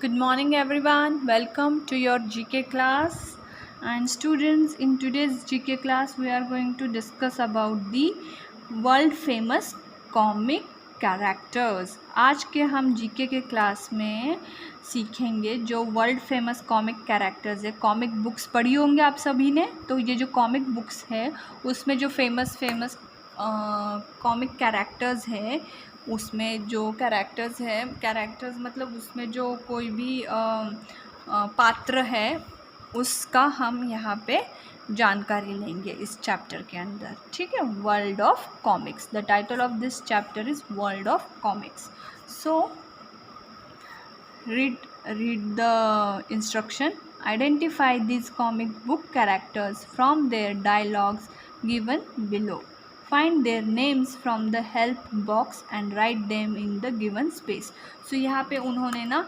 Good morning everyone. Welcome to your GK class. And students, in today's GK class we are going to discuss about the world famous comic characters. आज के हम GK के class में सीखेंगे जो world famous comic characters है. Comic books पढ़ी होंगे आप सभी ने, तो ये जो कॉमिक बुक्स है उसमें जो फेमस कॉमिक कैरेक्टर्स है, उसमें जो कैरेक्टर्स मतलब उसमें जो कोई भी पात्र है उसका हम यहाँ पे जानकारी लेंगे इस चैप्टर के अंदर. ठीक है, world of comics. The title of this chapter is world of comics. So read the instruction. Identify these comic book characters from their dialogues given below. Find their names from the help box and write them in the given space. So यहाँ पे उन्होंने ना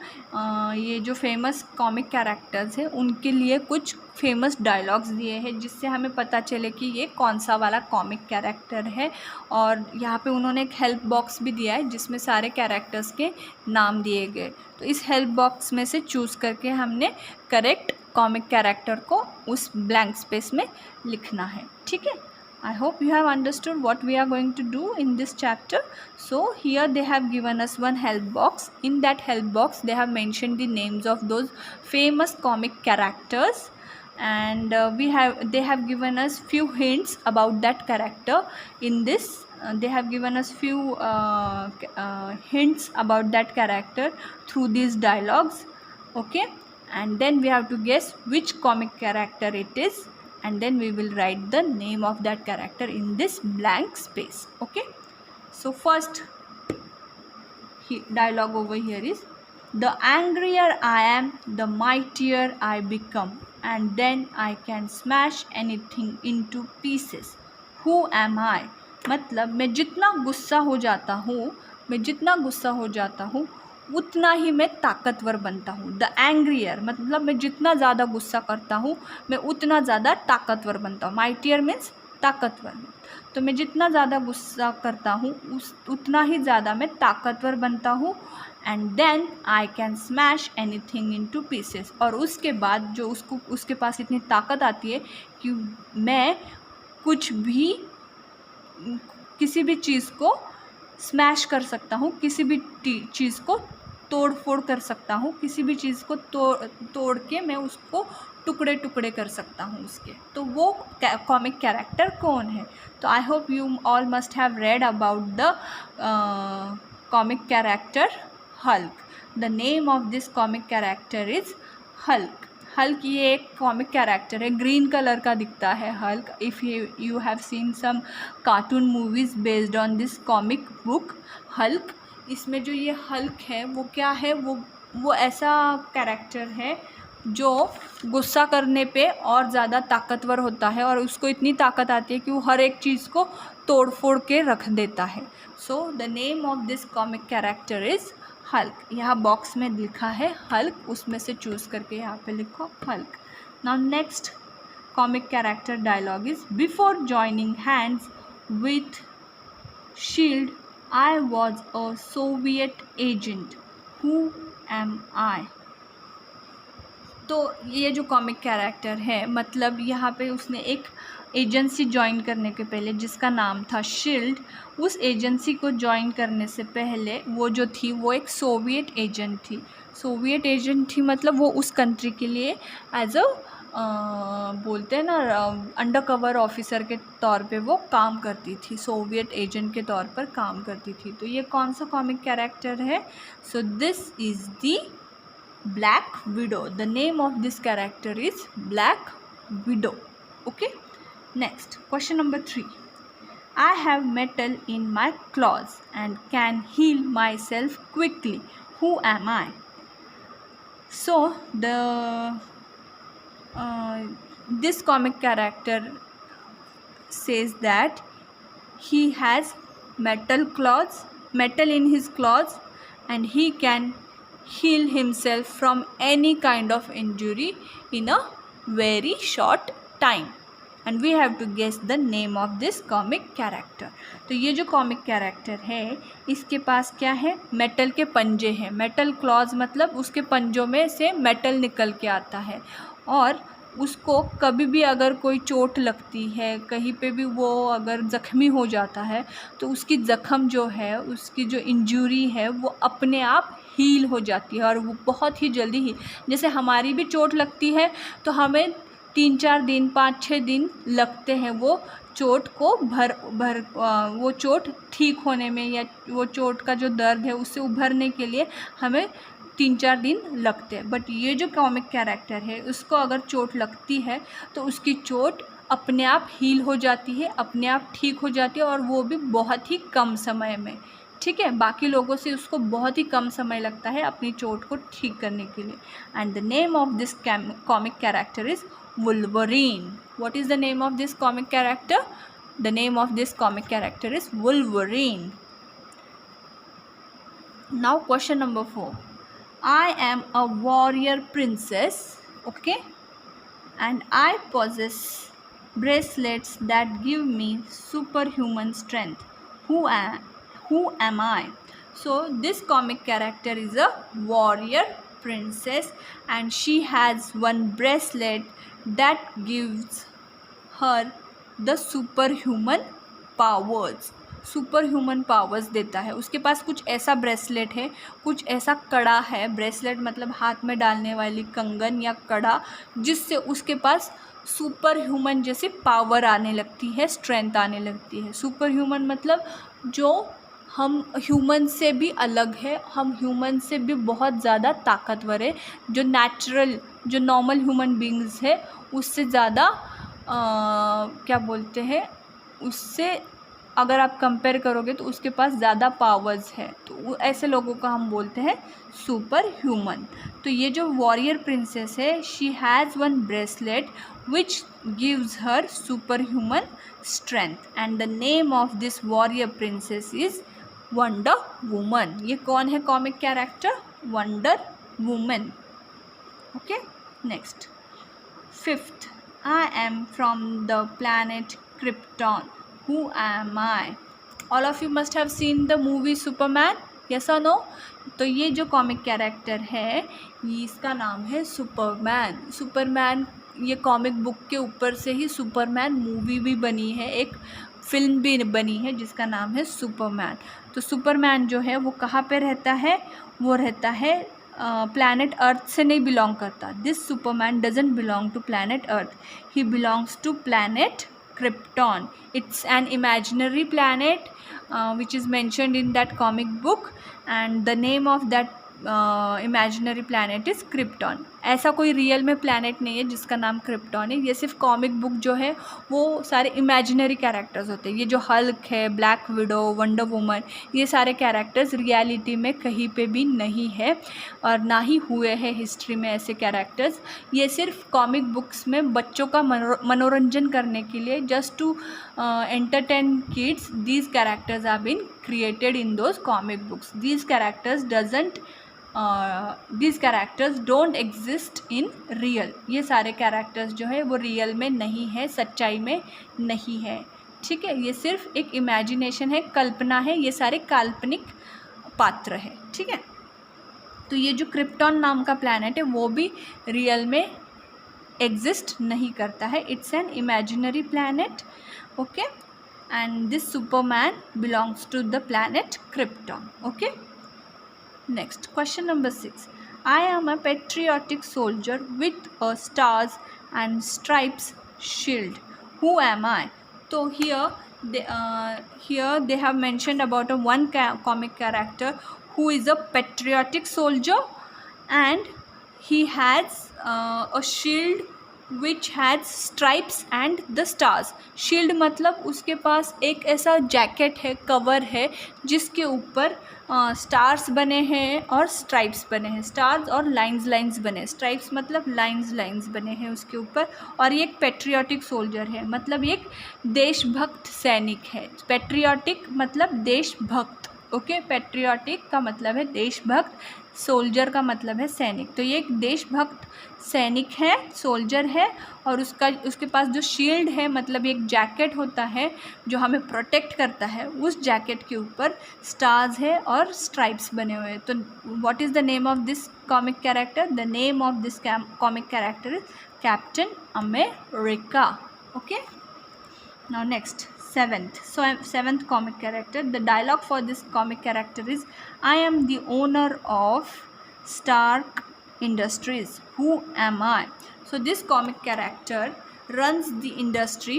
ये जो famous comic characters है उनके लिए कुछ फेमस डायलॉग्स दिए हैं जिससे हमें पता चले कि ये कौन सा वाला कॉमिक कैरेक्टर है. और यहाँ पे उन्होंने एक हेल्प बॉक्स भी दिया है जिसमें सारे कैरेक्टर्स के नाम दिए गए. तो इस हेल्प बॉक्स में से चूज़ करके हमने करेक्ट कॉमिक कैरेक्टर को उस ब्लैंक स्पेस में लिखना है. ठीक है, I hope you have understood what we are going to do in this chapter. So here they have given us one help box. In that help box they have mentioned the names of those famous comic characters, and they have given us few hints about that character. In this they have given us few hints about that character through these dialogues. Okay, and then we have to guess which comic character it is, and then we will write the name of that character in this blank space. Okay, so first dialogue over here is, the angrier I am, the mightier I become, and then I can smash anything into pieces. Who am I? मतलब मैं जितना गुस्सा हो जाता हूँ उतना ही मैं ताकतवर बनता हूँ. द एंग्रियर मतलब मैं जितना ज़्यादा गुस्सा करता हूँ मैं उतना ज़्यादा ताकतवर बनता हूँ. माइटियर मीन्स ताकतवर. तो मैं जितना ज़्यादा गुस्सा करता हूँ उतना ही ज़्यादा मैं ताकतवर बनता हूँ. And then I can smash anything into pieces. और उसके बाद जो उसके पास इतनी ताकत आती है कि मैं किसी भी चीज़ को स्मैश कर सकता हूँ, किसी भी चीज़ को तोड़ फोड़ कर सकता हूँ, किसी भी चीज़ को तोड़ के मैं उसको टुकड़े टुकड़े कर सकता हूँ उसके. तो वो कॉमिक कैरेक्टर कौन है? तो I hope you all must have read about the comic character Hulk. The name of this comic character is Hulk. Hulk ये एक कॉमिक कैरेक्टर है, ग्रीन कलर का दिखता है Hulk. If you have seen some cartoon movies based on this comic book Hulk. इसमें जो ये Hulk है वो क्या है, वो ऐसा कैरेक्टर है जो गुस्सा करने पे और ज़्यादा ताकतवर होता है और उसको इतनी ताकत आती है कि वो हर एक चीज़ को तोड़ फोड़ के रख देता है. So the name of this comic character is Hulk. यहाँ बॉक्स में लिखा है हल्क, उसमें से चूज़ करके यहाँ पे लिखो Hulk. Now next comic character dialogue is, before joining hands with Shield I was a Soviet agent. Who am I? तो ये जो कॉमिक कैरेक्टर है मतलब यहाँ पे उसने एक एजेंसी ज्वाइन करने के पहले जिसका नाम था शील्ड, उस एजेंसी को ज्वाइन करने से पहले वो जो थी वो एक सोवियत एजेंट थी. मतलब वो उस कंट्री के लिए एज बोलते हैं ना अंडर कवर ऑफिसर के तौर पे वो काम करती थी, सोवियत एजेंट के तौर पर काम करती थी. तो ये कौन सा कॉमिक कैरेक्टर है? So this is the Black Widow. The name of this character is Black Widow. Okay, next question number 3. I have metal in my claws and can heal myself quickly. Who am I? So this comic character says that he has metal in his claws, and he can heal himself from any kind of injury in a very short time. And we have to guess the name of this comic character. तो ये जो comic character है इसके पास क्या है, metal के पंजे हैं। मेटल क्लॉज मतलब उसके पंजों में से मेटल निकल के आता है, और उसको कभी भी अगर कोई चोट लगती है, कहीं पे भी वो अगर ज़ख्मी हो जाता है, तो उसकी ज़ख्म जो है, उसकी जो इंजरी है वो अपने आप हील हो जाती है, और वो बहुत ही जल्दी ही, जैसे हमारी भी चोट लगती है तो हमें 3-4 दिन 5-6 दिन लगते हैं वो चोट को वो चोट ठीक होने में, या वो चोट का जो दर्द है उससे उभरने के लिए हमें 3-4 दिन लगते हैं। बट ये जो कॉमिक कैरेक्टर है उसको अगर चोट लगती है तो उसकी चोट अपने आप हील हो जाती है, अपने आप ठीक हो जाती है, और वो भी बहुत ही कम समय में। ठीक है, बाकी लोगों से उसको बहुत ही कम समय लगता है अपनी चोट को ठीक करने के लिए। And the name of this comic character is Wolverine. What is the name of this comic character? The name of this comic character is Wolverine. Now question number 4. I am a warrior princess, okay, and I possess bracelets that give me superhuman strength. Who am I? So this comic character is a warrior princess, and she has one bracelet that gives her the superhuman powers. Super human powers देता है। उसके पास कुछ ऐसा bracelet है, कुछ ऐसा कड़ा है, ब्रेसलेट मतलब हाथ में डालने वाली कंगन या कड़ा, जिससे उसके पास सुपर ह्यूमन जैसी पावर आने लगती है, स्ट्रेंथ आने लगती है। सुपर ह्यूमन मतलब जो हम ह्यूमन से भी अलग है, हम ह्यूमन से भी बहुत ज़्यादा ताकतवर है, जो नेचुरल, जो नॉर्मल ह्यूमन बींग्स है उससे ज़्यादा क्या बोलते हैं, उससे अगर आप कंपेयर करोगे तो उसके पास ज़्यादा पावर्स है, तो ऐसे लोगों को हम बोलते हैं सुपर ह्यूमन। तो ये जो वॉरियर प्रिंसेस है, she has one bracelet which gives her super human strength, and the name of this warrior princess is wonder woman. ये कौन है comic character? Wonder woman. Okay, next 5th, I am from the planet Krypton. Who am I? All of you must have seen the movie Superman, yes or no? तो ये जो comic character है, ये इसका नाम है सुपरमैन। सुपरमैन ये comic book के ऊपर से ही सुपरमैन मूवी भी बनी है, एक फिल्म भी बनी है जिसका नाम है सुपरमैन। तो सुपरमैन जो है वो कहाँ पे रहता है? वो रहता है प्लैनेट अर्थ से नहीं बिलोंग करता। This Superman doesn't belong to planet earth, he belongs to planet Krypton. It's an imaginary planet which is mentioned in that comic book, and the name of that imaginary planet is Krypton. ऐसा कोई real में planet नहीं है जिसका नाम krypton है। ये सिर्फ कॉमिक बुक जो है वो सारे इमेजिनरी कैरेक्टर्स होते हैं। ये जो हल्क है, ब्लैक विडो, वंडर वुमन, ये सारे कैरेक्टर्स रियलिटी में कहीं पे भी नहीं है और ना ही हुए हैं हिस्ट्री में ऐसे कैरेक्टर्स। ये सिर्फ कॉमिक बुक्स में बच्चों का मनोरंजन करने के लिए, just to entertain kids, these characters are been created in those comic books. These characters don't exist in real. ये सारे कैरेक्टर्स जो है वो रियल में नहीं है, सच्चाई में नहीं है। ठीक है, ये सिर्फ एक इमेजिनेशन है, कल्पना है, ये सारे काल्पनिक पात्र है। ठीक है, तो ये जो क्रिप्टॉन नाम का प्लैनेट है वो भी रियल में एग्जिस्ट नहीं करता है। It's an imaginary planet. Okay, and this Superman belongs to the planet Krypton. Okay, next question number 6. I am a patriotic soldier with a stars and stripes shield. Who am I? So here they have mentioned about a one comic character who is a patriotic soldier, and he has a shield which has stripes and the stars. Shield मतलब उसके पास एक ऐसा jacket है, cover है, जिसके ऊपर stars बने हैं और स्ट्राइप्स बने हैं। स्टार्स और लाइंस बने, स्ट्राइप्स मतलब लाइंस बने हैं उसके ऊपर। और ये एक पेट्रियाटिक सोल्जर है, मतलब एक देशभक्त सैनिक है। पेट्रियाटिक मतलब देशभक्त। ओके, पेट्रियाटिक का मतलब है देशभक्त, सोल्जर का मतलब है सैनिक। तो ये एक देशभक्त सैनिक है, सोल्जर है, और उसके पास जो शील्ड है, मतलब एक जैकेट होता है जो हमें प्रोटेक्ट करता है, उस जैकेट के ऊपर स्टार्स है और स्ट्राइप्स बने हुए हैं। तो what is the name of this comic character? The name of this comic character is captain America. Okay, now next, seventh comic character. The dialogue for this comic character is, I am the owner of Stark Industries, who am I? So this comic character runs the industry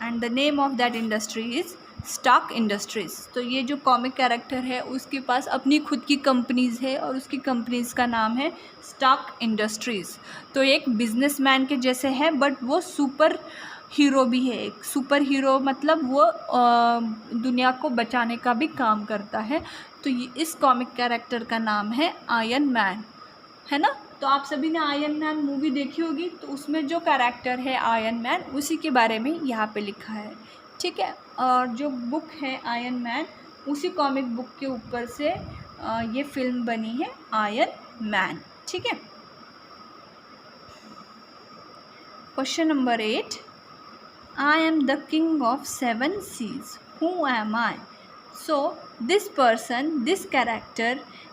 and the name of that industry is Stark industries. तो ये जो comic character है उसके पास अपनी खुद की companies है और उसकी कंपनीज़ का नाम है स्टार्क इंडस्ट्रीज़। तो एक बिजनेसमैन के जैसे है, बट वो सुपर हीरो भी है। एक सुपर हीरो मतलब वो दुनिया को बचाने का भी काम करता है। तो इस कॉमिक कैरेक्टर का नाम है आयरन मैन, है ना। तो आप सभी ने आयरन मैन मूवी देखी होगी, तो उसमें जो कैरेक्टर है आयरन मैन, उसी के बारे में यहाँ पे लिखा है, ठीक है। और जो बुक है आयरन मैन, उसी कॉमिक बुक के ऊपर से ये फिल्म बनी है आयरन मैन, ठीक है। Question number 8, I am the king of 7 seas. Who am I? So this person, this character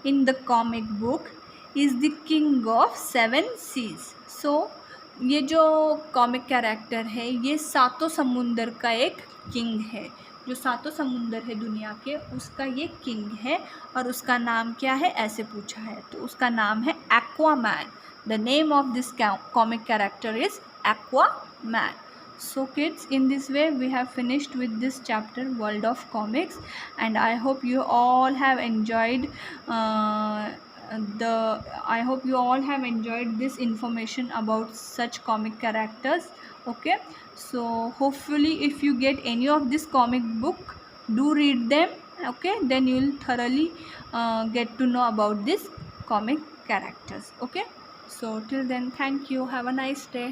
in the comic book is the king of 7 seas. So ये जो कॉमिक कैरेक्टर है ये सातों समुंदर का एक किंग है। जो सातों समुंदर है दुनिया के, उसका ये किंग है। और उसका नाम क्या है, ऐसे पूछा है, तो उसका नाम है Aquaman. The name of this comic character is Aquaman. So kids, in this way we have finished with this chapter, World of Comics, and I hope you all have enjoyed this information about such comic characters. Okay, so hopefully if you get any of this comic book, do read them. Okay, then you will thoroughly get to know about this comic characters. Okay, so till then, thank you, have a nice day.